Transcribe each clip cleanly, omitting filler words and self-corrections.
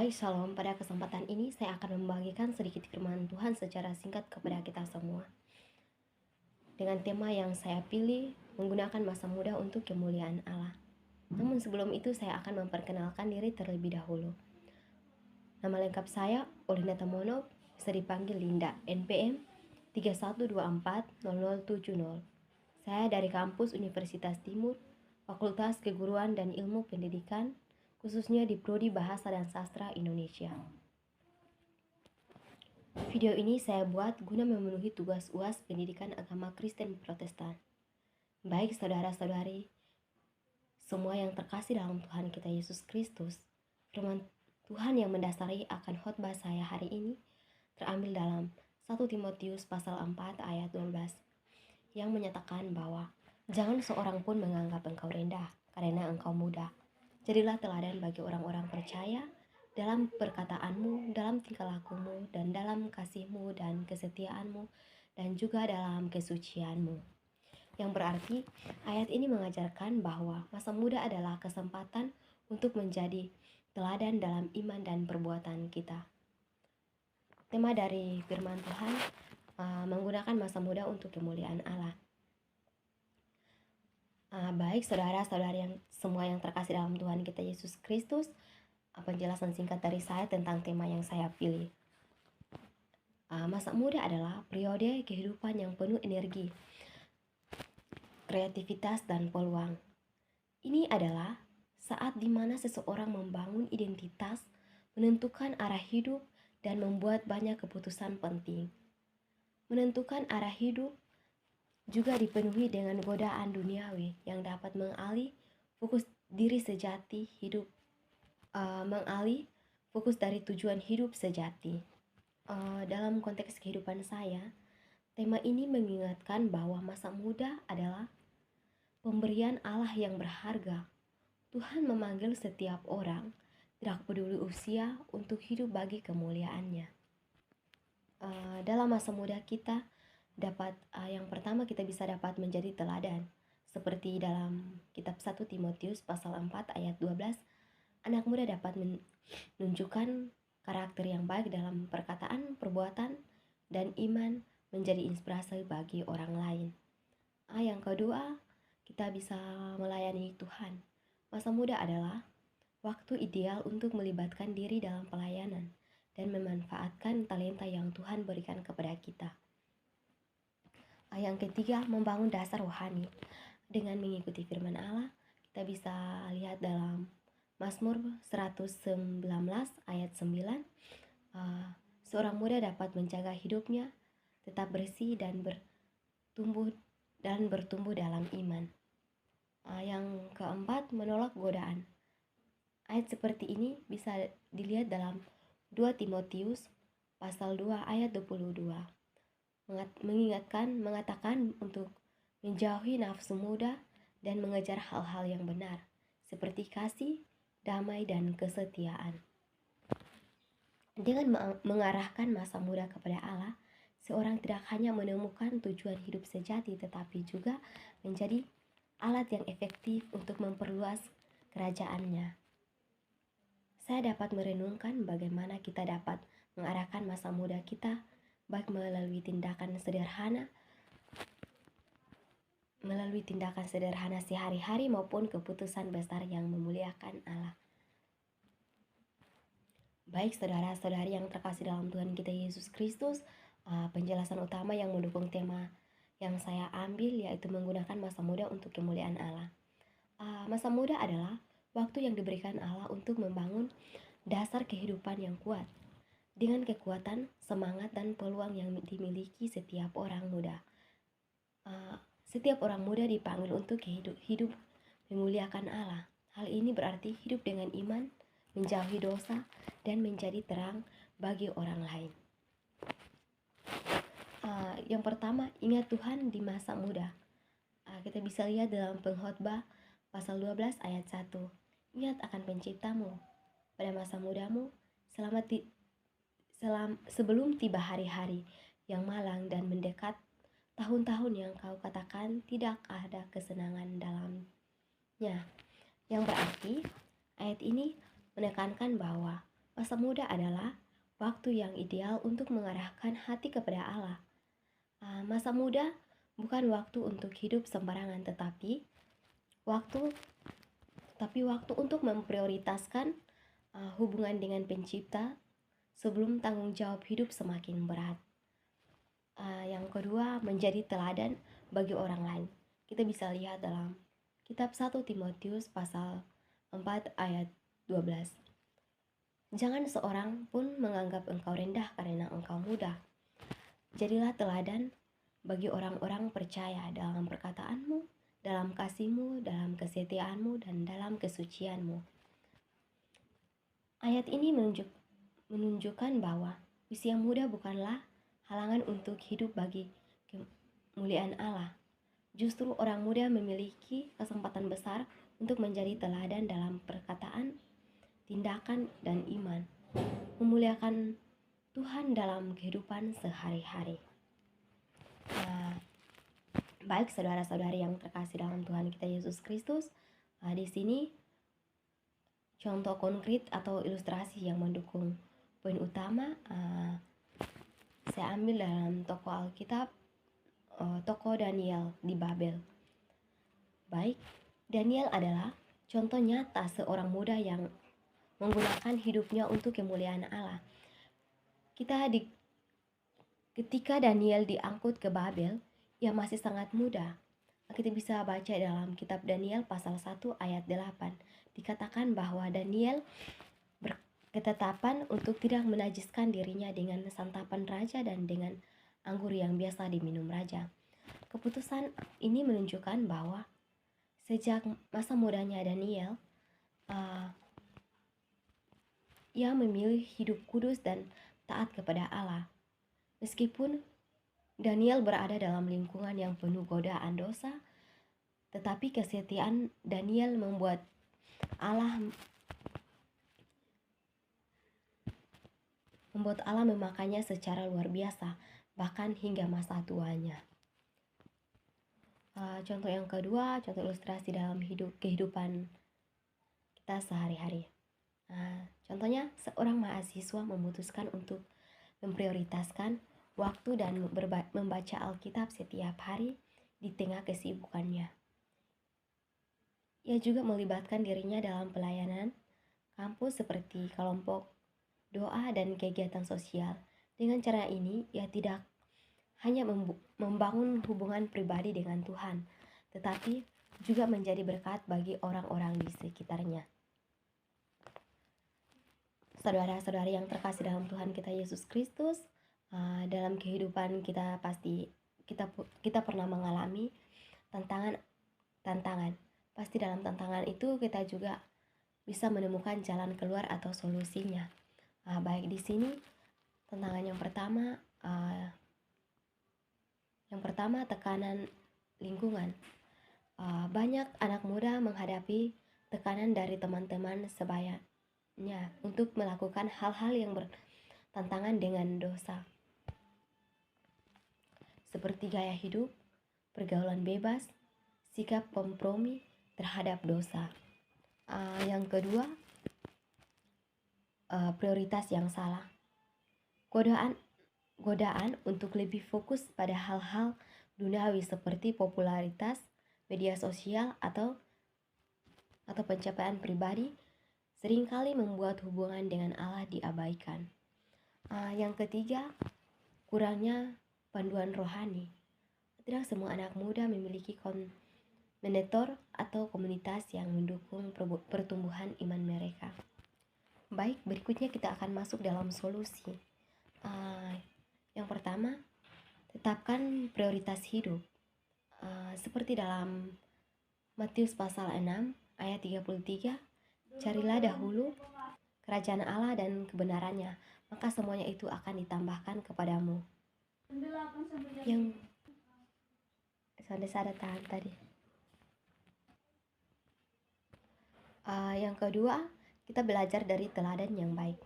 Hai Shalom, pada kesempatan ini saya akan membagikan sedikit firman Tuhan secara singkat kepada kita semua. Dengan tema yang saya pilih, menggunakan masa muda untuk kemuliaan Allah. Namun sebelum itu saya akan memperkenalkan diri terlebih dahulu. Nama lengkap saya, Olina Tamono, bisa dipanggil Linda, NPM 31240070. Saya dari kampus Universitas Timur, Fakultas Keguruan dan Ilmu Pendidikan, khususnya di Prodi Bahasa dan Sastra Indonesia. Video ini saya buat guna memenuhi tugas UAS Pendidikan Agama Kristen Protestan. Baik saudara-saudari, semua yang terkasih dalam Tuhan kita Yesus Kristus, firman Tuhan yang mendasari akan khotbah saya hari ini terambil dalam 1 Timotius pasal 4 ayat 12 yang menyatakan bahwa jangan seorang pun menganggap engkau rendah karena engkau muda. Jadilah teladan bagi orang-orang percaya dalam perkataanmu, dalam tingkah lakumu, dan dalam kasihmu dan kesetiaanmu, dan juga dalam kesucianmu. Yang berarti, ayat ini mengajarkan bahwa masa muda adalah kesempatan untuk menjadi teladan dalam iman dan perbuatan kita. Tema dari firman Tuhan, menggunakan masa muda untuk kemuliaan Allah. Baik saudara-saudari yang semua yang terkasih dalam Tuhan kita Yesus Kristus, penjelasan singkat dari saya tentang tema yang saya pilih. Masa muda adalah periode kehidupan yang penuh energi, kreativitas, dan peluang. Ini adalah saat dimana seseorang membangun identitas, menentukan arah hidup, dan membuat banyak keputusan penting. Menentukan arah hidup juga dipenuhi dengan godaan duniawi yang dapat mengalih fokus diri sejati hidup, mengalih fokus dari tujuan hidup sejati. Dalam konteks kehidupan saya, tema ini mengingatkan bahwa masa muda adalah pemberian Allah yang berharga. Tuhan memanggil setiap orang, tidak peduli usia, untuk hidup bagi kemuliaannya. Dalam masa muda kita yang pertama kita bisa dapat menjadi teladan, seperti dalam kitab 1 Timotius pasal 4 ayat 12, anak muda dapat menunjukkan karakter yang baik dalam perkataan, perbuatan, dan iman, menjadi inspirasi bagi orang lain. Yang kedua, kita bisa melayani Tuhan. Masa muda adalah waktu ideal untuk melibatkan diri dalam pelayanan dan memanfaatkan talenta yang Tuhan berikan kepada kita. Yang ketiga, membangun dasar rohani. Dengan mengikuti firman Allah, kita bisa lihat dalam Mazmur 119 ayat 9, seorang muda dapat menjaga hidupnya tetap bersih dan bertumbuh dalam iman. Yang keempat, menolak godaan. Ayat seperti ini bisa dilihat dalam 2 Timotius pasal 2 ayat 22. Mengatakan untuk menjauhi nafsu muda dan mengejar hal-hal yang benar, seperti kasih, damai, dan kesetiaan. Dengan mengarahkan masa muda kepada Allah, seorang tidak hanya menemukan tujuan hidup sejati, tetapi juga menjadi alat yang efektif untuk memperluas kerajaannya. Saya dapat merenungkan bagaimana kita dapat mengarahkan masa muda kita, baik melalui tindakan sederhana sehari-hari maupun keputusan besar yang memuliakan Allah. Baik saudara-saudari yang terkasih dalam Tuhan kita Yesus Kristus, penjelasan utama yang mendukung tema yang saya ambil yaitu menggunakan masa muda untuk kemuliaan Allah. Masa muda adalah waktu yang diberikan Allah untuk membangun dasar kehidupan yang kuat dengan kekuatan, semangat, dan peluang yang dimiliki setiap orang muda. Setiap orang muda dipanggil untuk hidup memuliakan Allah. Hal ini berarti hidup dengan iman, menjauhi dosa, dan menjadi terang bagi orang lain. Yang pertama, ingat Tuhan di masa muda. Kita bisa lihat dalam Pengkhotbah pasal 12 ayat 1. Ingat akan penciptamu pada masa mudamu sebelum tiba hari-hari yang malang dan mendekat tahun-tahun yang kau katakan tidak ada kesenangan dalamnya. Yang berarti ayat ini menekankan bahwa Masa muda adalah waktu yang ideal untuk mengarahkan hati kepada Allah. Masa muda bukan waktu untuk hidup sembarangan, waktu waktu untuk memprioritaskan hubungan dengan Pencipta sebelum tanggung jawab hidup semakin berat. Yang kedua, menjadi teladan bagi orang lain. Kita bisa lihat dalam kitab 1 Timotius pasal 4 ayat 12. Jangan seorang pun menganggap engkau rendah karena engkau muda. Jadilah teladan bagi orang-orang percaya dalam perkataanmu, dalam kasihmu, dalam kesetiaanmu, dan dalam kesucianmu. Ayat ini menunjukkan bahwa usia muda bukanlah halangan untuk hidup bagi kemuliaan Allah. Justru orang muda memiliki kesempatan besar untuk menjadi teladan dalam perkataan, tindakan, dan iman, memuliakan Tuhan dalam kehidupan sehari-hari. Baik saudara-saudari yang terkasih dalam Tuhan kita Yesus Kristus, di sini contoh konkret atau ilustrasi yang mendukung poin utama saya ambil dalam tokoh Alkitab, tokoh Daniel di Babel. Baik, Daniel adalah contoh nyata seorang muda yang menggunakan hidupnya untuk kemuliaan Allah. Ketika Daniel diangkut ke Babel, ia masih sangat muda. Kita bisa baca dalam kitab Daniel pasal 1 ayat 8. Dikatakan bahwa Daniel berketetapan untuk tidak menajiskan dirinya dengan santapan raja dan dengan anggur yang biasa diminum raja. Keputusan ini menunjukkan bahwa sejak masa mudanya Daniel, ia memilih hidup kudus dan taat kepada Allah. Meskipun Daniel berada dalam lingkungan yang penuh godaan dosa, tetapi kesetiaan Daniel membuat Allah memakainya secara luar biasa, bahkan hingga masa tuanya. Contoh yang kedua, contoh ilustrasi dalam kehidupan kita sehari-hari. Contohnya, seorang mahasiswa memutuskan untuk memprioritaskan waktu dan membaca Alkitab setiap hari di tengah kesibukannya. Ia juga melibatkan dirinya dalam pelayanan kampus seperti kelompok doa dan kegiatan sosial. Dengan cara ini, ia tidak hanya membangun hubungan pribadi dengan Tuhan, tetapi juga menjadi berkat bagi orang-orang di sekitarnya. Saudara-saudari yang terkasih dalam Tuhan kita Yesus Kristus, dalam kehidupan kita pasti kita pernah mengalami tantangan. Pasti dalam tantangan itu kita juga bisa menemukan jalan keluar atau solusinya. Baik di sini tantangan yang pertama tekanan lingkungan. Banyak anak muda menghadapi tekanan dari teman-teman sebayanya untuk melakukan hal-hal yang bertentangan dengan dosa, seperti gaya hidup, pergaulan bebas, sikap kompromi terhadap dosa. Yang kedua, prioritas yang salah. Godaan untuk lebih fokus pada hal-hal duniawi seperti popularitas, media sosial atau pencapaian pribadi seringkali membuat hubungan dengan Allah diabaikan. Yang ketiga, kurangnya panduan rohani. Tidak semua anak muda memiliki mentor atau komunitas yang mendukung pertumbuhan iman mereka. Baik, berikutnya kita akan masuk dalam solusi. Yang pertama, tetapkan prioritas hidup. Seperti dalam Matius pasal 6 ayat 33, carilah dahulu kerajaan Allah dan kebenarannya, maka semuanya itu akan ditambahkan kepadamu. Yang tahan tadi. Yang kedua, kita belajar dari teladan yang baik.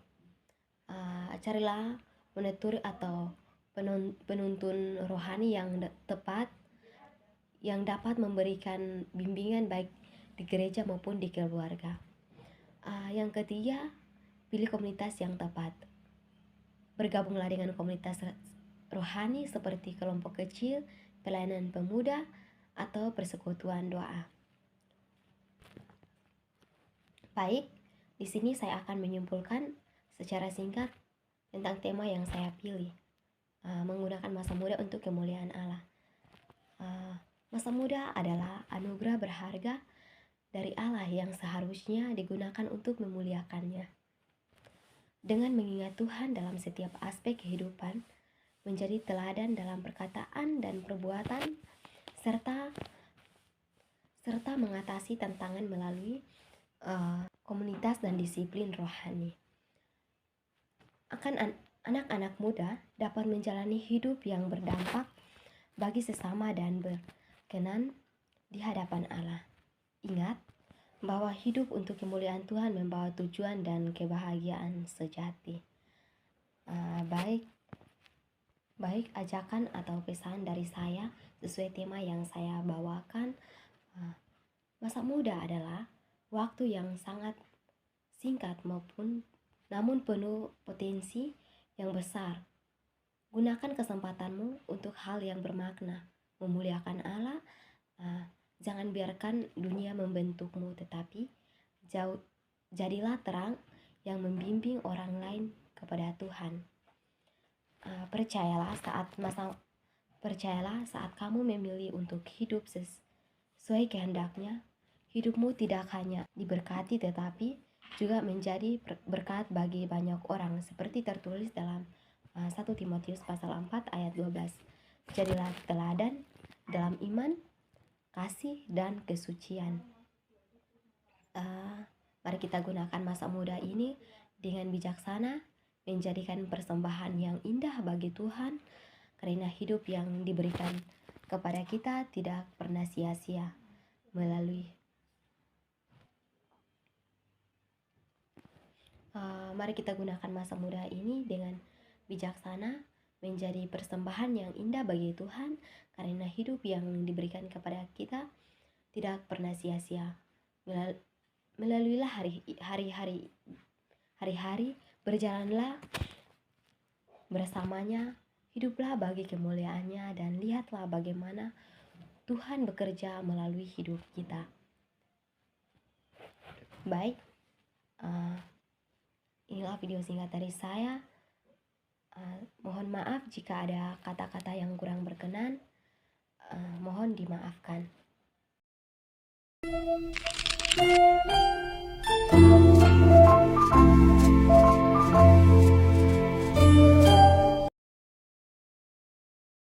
Carilah menetur atau penuntun rohani yang tepat yang dapat memberikan bimbingan baik di gereja maupun di keluarga. Yang ketiga, pilih komunitas yang tepat. Bergabunglah dengan komunitas rohani seperti kelompok kecil, pelayanan pemuda, atau persekutuan doa. Baik, di sini saya akan menyimpulkan secara singkat tentang tema yang saya pilih, menggunakan masa muda untuk kemuliaan Allah. Masa muda adalah anugerah berharga dari Allah yang seharusnya digunakan untuk memuliakannya. Dengan mengingat Tuhan dalam setiap aspek kehidupan, menjadi teladan dalam perkataan dan perbuatan, serta mengatasi tantangan melalui komunitas dan disiplin rohani. Anak-anak muda dapat menjalani hidup yang berdampak bagi sesama dan berkenan di hadapan Allah. Ingat bahwa hidup untuk kemuliaan Tuhan membawa tujuan dan kebahagiaan sejati. Baik ajakan atau pesan dari saya sesuai tema yang saya bawakan. Masa muda adalah waktu yang sangat singkat namun penuh potensi yang besar. Gunakan kesempatanmu untuk hal yang bermakna, memuliakan Allah. Jangan biarkan dunia membentukmu, tetapi jadilah terang yang membimbing orang lain kepada Tuhan. Percayalah saat kamu memilih untuk hidup sesuai kehendaknya, hidupmu tidak hanya diberkati tetapi juga menjadi berkat bagi banyak orang, seperti tertulis dalam 1 Timotius pasal 4 ayat 12. Jadilah teladan dalam iman, kasih, dan kesucian. Mari kita gunakan masa muda ini dengan bijaksana, menjadikan persembahan yang indah bagi Tuhan, karena hidup yang diberikan kepada kita tidak pernah sia-sia. Mari kita gunakan masa muda ini dengan bijaksana, menjadi persembahan yang indah bagi Tuhan, karena hidup yang diberikan kepada kita tidak pernah sia-sia. Melaluilah hari-hari, berjalanlah bersamanya, hiduplah bagi kemuliaannya, dan lihatlah bagaimana Tuhan bekerja melalui hidup kita. Baik, inilah video singkat dari saya. Mohon maaf jika ada kata-kata yang kurang berkenan. Mohon dimaafkan.